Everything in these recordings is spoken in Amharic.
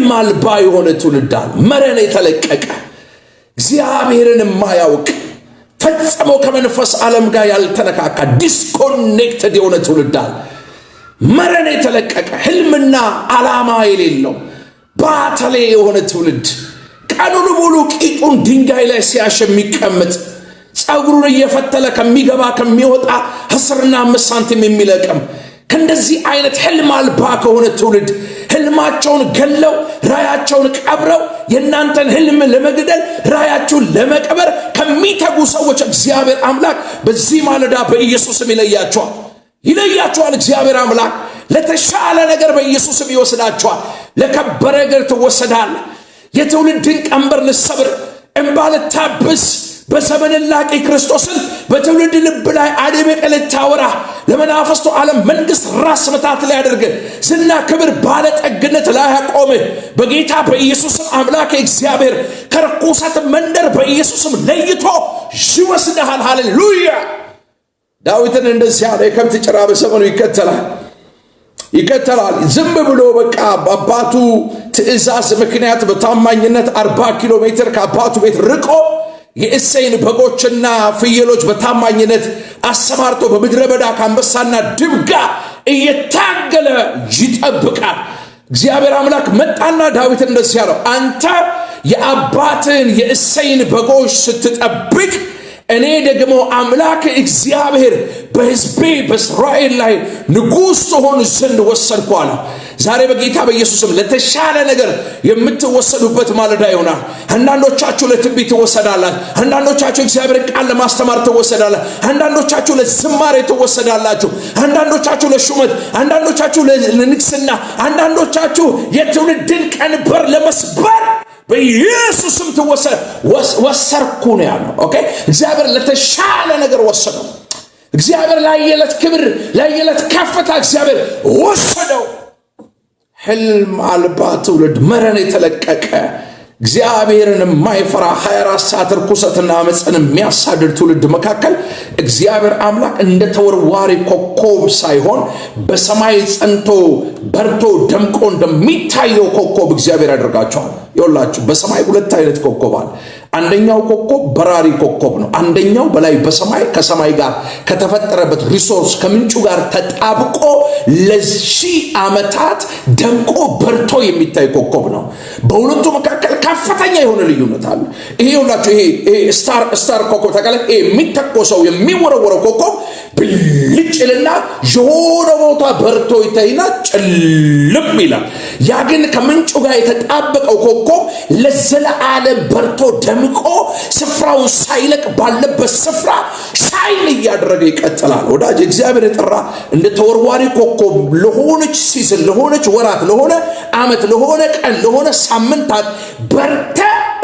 ህልም አልባ የሆነ ትውልድ አለ። መረን የተለቀቀ እግዚአብሔርን የማያውቅ ፈጽሞ ከመንፈስ ዓለም ጋር ያልተነካካ ዲስኮኔክትድ የሆነ ትውልድ አለ። መረን የተለቀቀ ህልምና ዓላማ የሌለው ባተሌ የሆነ ትውልድ ቀኑን ሙሉ ቂጡን ድንጋይ ላይ ሲያሽ የሚቀመጥ ጸጉሩን እየፈተለ ከሚገባ ከሚወጣ 10 ሳንቲም የሚለቅም ከእንደዚህ አይነት ህልም አልባ ከሆነ ትውልድ ህልማቸውን ገለው ራያቸውን ቀብረው የእናንተን ህልም ለመግደል ራያቸውን ለመቀበር ከሚተጉ ሰዎች እግዚአብሔር አምላክ በዚህ ማለዳ በኢየሱስም ይለያቸዋል። እግዚአብሔር አምላክ ለተሻለ ነገር በኢየሱስም ይወስዳቸዋል። ለከበረ ነገር ትወሰዳል። የትውልድን ቀንበር ልሰብር እንባ ልታብስ በዘመን ላቂ ክርስቶስን በትውልድ ልብ ላይ አደበቀ ልታወራ ለመናፈስቱ ዓለም መንግስት ራስ መታት ላይ ያደርግ ዝና ክብር ባለጠግነት ላይ ያቆም በጌታ በኢየሱስም አምላክ እግዚአብሔር ከርኩሰት መንደር በኢየሱስም ለይቶ ይወስዳል። ሃሌሉያ። ዳዊትን እንደዚህ ያለ የከብት ጭራ በሰመኑ ይከተላል። ዝም ብሎ በቃ አባቱ ትእዛዝ ምክንያት በታማኝነት 40 ኪሎ ሜትር ከአባቱ ቤት ርቆ የእሴይን በጎችና ፍየሎች በታማኝነት አሰማርቶ በምድረ በዳ ከአንበሳና ድብ ጋር እየታገለ ይጠብቃል። እግዚአብሔር አምላክ መጣና ዳዊትን እንደዚህ ያለው አንተ የአባትን የእሴይን በጎች ስትጠብቅ እኔ ደግሞ አምላክ እግዚአብሔር በሕዝቤ በእስራኤል ላይ ንጉሥ ሆን ዘንድ ወሰንኩ አለ። ዛሬ በጌታ በኢየሱስም ለተሻለ ነገር የምትወሰዱበት ማለዳ ይሆናል። አንዳንዶቻችሁ ለትንቢት ትወሰዳላችሁ። አንዳንዶቻችሁ እግዚአብሔር ቃል ለማስተማር ትወሰዳላችሁ። አንዳንዶቻችሁ ለዝማሬ ትወሰዳላችሁ። አንዳንዶቻችሁ ለሹመት፣ አንዳንዶቻችሁ ለንግስና፣ አንዳንዶቻችሁ የትውልድን ቀንበር ለመስበር በኢየሱስም ወሰርኩ ነው ያለው። ኦኬ እግዚአብሔር ለተሻለ ነገር ወሰደው። እግዚአብሔር ለየለት ክብር ለየለት ከፍታ እግዚአብሔር ወሰደው። ህልም አልባ ትውልድ መረን የተለቀቀ እግዚአብሔርን የማይፈራ 24 ሰዓት ርኩሰትና አመፅን የሚያሳድድ ትውልድ መካከል እግዚአብሔር አምላክ እንደ ተወርዋሪ ኮከብ ሳይሆን በሰማይ ጸንቶ በርቶ ደምቆ እንደሚታየው ኮከብ እግዚአብሔር ያደርጋቸዋል። ይኸውላችሁ በሰማይ 2 አይነት ኮከብ አለ። አንደኛው ኮከብ በራሪ ኮከብ ነው። አንደኛው በላይ በሰማይ ከሰማይ ጋር ከተፈጠረበት ሪሶርስ ከምንጩ ጋር ተጣብቆ ለሺህ ዓመታት ደምቆ በርቶ የሚታይ ኮከብ ነው። በሁለቱ መካከል ከፍተኛ የሆነ ልዩነት አለ። ይሄ ይኸውላችሁ ይሄ ስታር ኮከብ ተቀለ የሚተኮሰው የሚወረወረው ኮከብ ብልጭልና የሆነ ቦታ በርቶ ይታይና ጨልም ይላል። ያ ግን ከምንጩ ጋር የተጣበቀው ኮከብ ለዘላለም በርቶ ደምቆ ስፍራውን ሳይለቅ ባለበት ስፍራ ሻይን እያደረገ ይቀጥላል። ወዳጅ እግዚአብሔር የጠራ እንደ ተወርዋሪ ኮከብ ለሆነች ሲዝን፣ ለሆነች ወራት፣ ለሆነ ዓመት፣ ለሆነ ቀን፣ ለሆነ ሳምንታት በርተ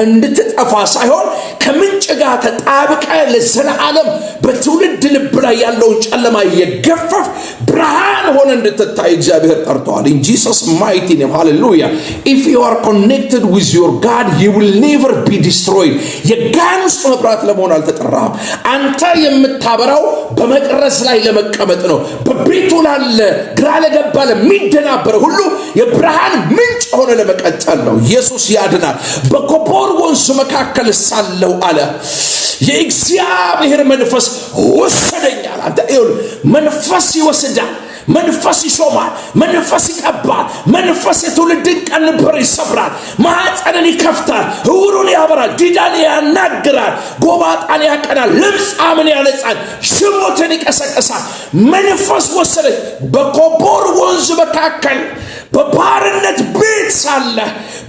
እንድትጠፋ ሳይሆን ከምንጭ ጋር ተጣብቀ ለዘላለም በትውልድ ልብ ላይ ያለውን ጨለማ እየገፈፍ ብርሃን ሆነ እንድትታይ እግዚአብሔር ጠርቷል። in Jesus mighty name hallelujah. if you are connected with your God he will never be destroyed. የጋን ውስጥ መብራት ለመሆን አልተጠራም። አንተ የምታበራው በመቅረዝ ላይ ለመቀመጥ ነው። በቤቱ ላለ ግራ ለገባ ለሚደናበር ሁሉ የብርሃን ምንጭ ሆነ ለመቀጠል ነው። ኢየሱስ ያድናል። በኮቦር ወንዝ መካከል ሳለው አለ የእግዚአብሔር መንፈስ ወሰደኛል። አንተ መንፈስ ይወስዳል፣ መንፈስ ይሾማል፣ መንፈስ ይቀባል፣ መንፈስ የትውልድን ቀንበር ይሰብራል፣ ማዕፀንን ይከፍታል፣ ዕውሩን ያበራል፣ ዲዳን ያናግራል፣ ጎባጣን ያቀናል፣ ለምጻምን ያነጻል፣ ሽሞትን ይቀሰቅሳል። መንፈስ ወሰደኝ። በኮቦር ወንዝ መካከል በባርነት ቤት ሳለ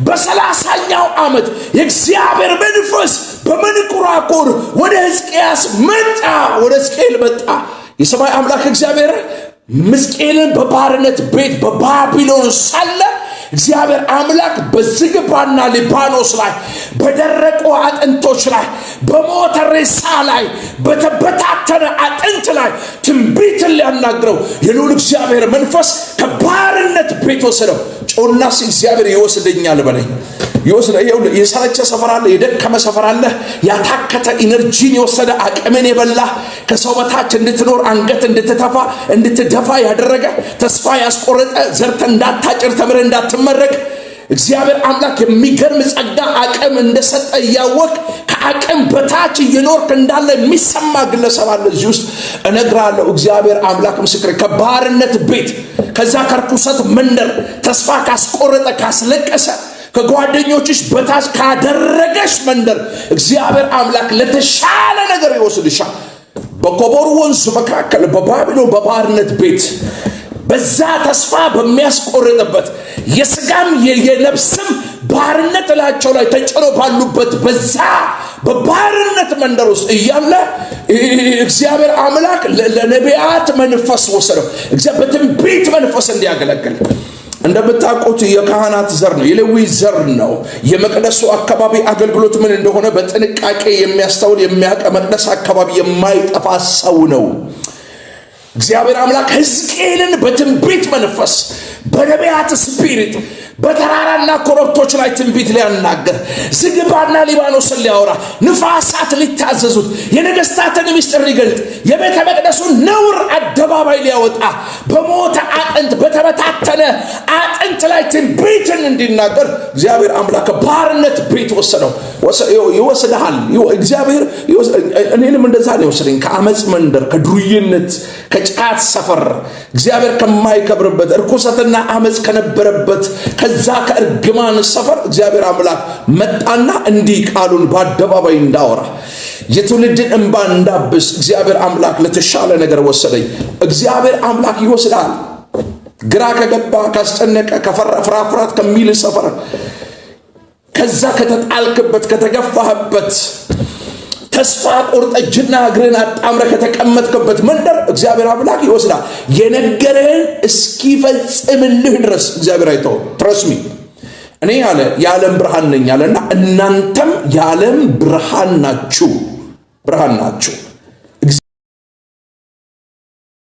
በ30ኛው ዓመት የእግዚአብሔር መንፈስ በመንቁራቁር ወደ ሕዝቅያስ መጣ። ወደ ሕዝቅኤል መጣ። የሰማይ አምላክ እግዚአብሔር ሕዝቅኤልን በባርነት ቤት በባቢሎን ሳለ እግዚአብሔር አምላክ በዝግባና ሊባኖስ ላይ በደረቁ አጥንቶች ላይ በሞተ ሬሳ ላይ በተበታተነ አጥንት ላይ ትንቢትን ሊያናግረው የልዑል እግዚአብሔር መንፈስ ከባርነት ቤት ወሰደው። ጮናስ እግዚአብሔር ይወስደኛል በለኝ። የሰለቸ ሰፈር አለ፣ የደከመ ሰፈር አለ፣ ያታከተ ኢነርጂን የወሰደ አቅምን የበላ ከሰው በታች እንድትኖር አንገት እንድትደፋ ያደረገ ተስፋ ያስቆረጠ ዘርተ እንዳታጭር ተምረ እንዳትመረቅ እግዚአብሔር አምላክ የሚገርም ጸጋ አቅም እንደሰጠ ያወቅ ከአቅም በታች እየኖርክ እንዳለ የሚሰማ ግለሰብ አለ እዚህ ውስጥ እነግራለሁ። እግዚአብሔር አምላክ ምስክር ከባርነት ቤት ከዛ ከርኩሰት መንደር ተስፋ ካስቆረጠ ካስለቀሰ ከጓደኞችሽ በታች ካደረገሽ መንደር እግዚአብሔር አምላክ ለተሻለ ነገር ይወስድሻል። በኮቦር ወንዝ መካከል በባቢሎን በባርነት ቤት በዛ ተስፋ በሚያስቆርጥበት የስጋም የነፍስም ባርነት ላቸው ላይ ተጭኖ ባሉበት በዛ በባርነት መንደር ውስጥ እያለ እግዚአብሔር አምላክ ለነቢያት መንፈስ ወሰደው። እግዚአብሔር በትንቢት መንፈስ እንዲያገለግል እንደምታውቁት የካህናት ዘር ነው፣ የሌዊ ዘር ነው። የመቅደሱ አካባቢ አገልግሎት ምን እንደሆነ በጥንቃቄ የሚያስተውል የሚያውቅ መቅደስ አካባቢ የማይጠፋ ሰው ነው። እግዚአብሔር አምላክ ሕዝቅኤልን በትንቢት መንፈስ በነቢያት ስፒሪት በተራራና ኮረብቶች ላይ ትንቢት ሊያናገር ዝግባና ሊባኖስን ሊያወራ ንፋሳት ሊታዘዙት የነገስታትን ምስጢር ሊገልጥ የቤተ መቅደሱን ነውር አደባባይ ሊያወጣ በሞተ አጥንት በተበታተነ አጥንት ላይ ትንቢትን እንዲናገር እግዚአብሔር አምላክ ባርነት ቤት ወሰደው። ይወስድሃል እግዚአብሔር እኔንም እንደዛ ነው የወሰደኝ። ከአመፅ መንደር ከዱርዬነት ከጫት ሰፈር እግዚአብሔር ከማይከብርበት እርኩሰትና አመፅ ከነበረበት ከዛ ከእርግማን ሰፈር እግዚአብሔር አምላክ መጣና እንዲህ ቃሉን በአደባባይ እንዳወራ የትውልድን እንባ እንዳብስ እግዚአብሔር አምላክ ለተሻለ ነገር ወሰደኝ። እግዚአብሔር አምላክ ይወስዳል። ግራ ከገባ ካስጨነቀ ከፍራፍራት ከሚል ሰፈር ከዛ ከተጣልክበት ከተገፋህበት ተስፋ ቆርጠ እጅና እግርን አጣምረ ከተቀመጥክበት መንደር እግዚአብሔር አምላክ ይወስዳል። የነገረህን እስኪፈጽምልህ ድረስ እግዚአብሔር አይተው። ትረስሚ እኔ ያለ የዓለም ብርሃን ነኝ አለና እናንተም የዓለም ብርሃን ናችሁ።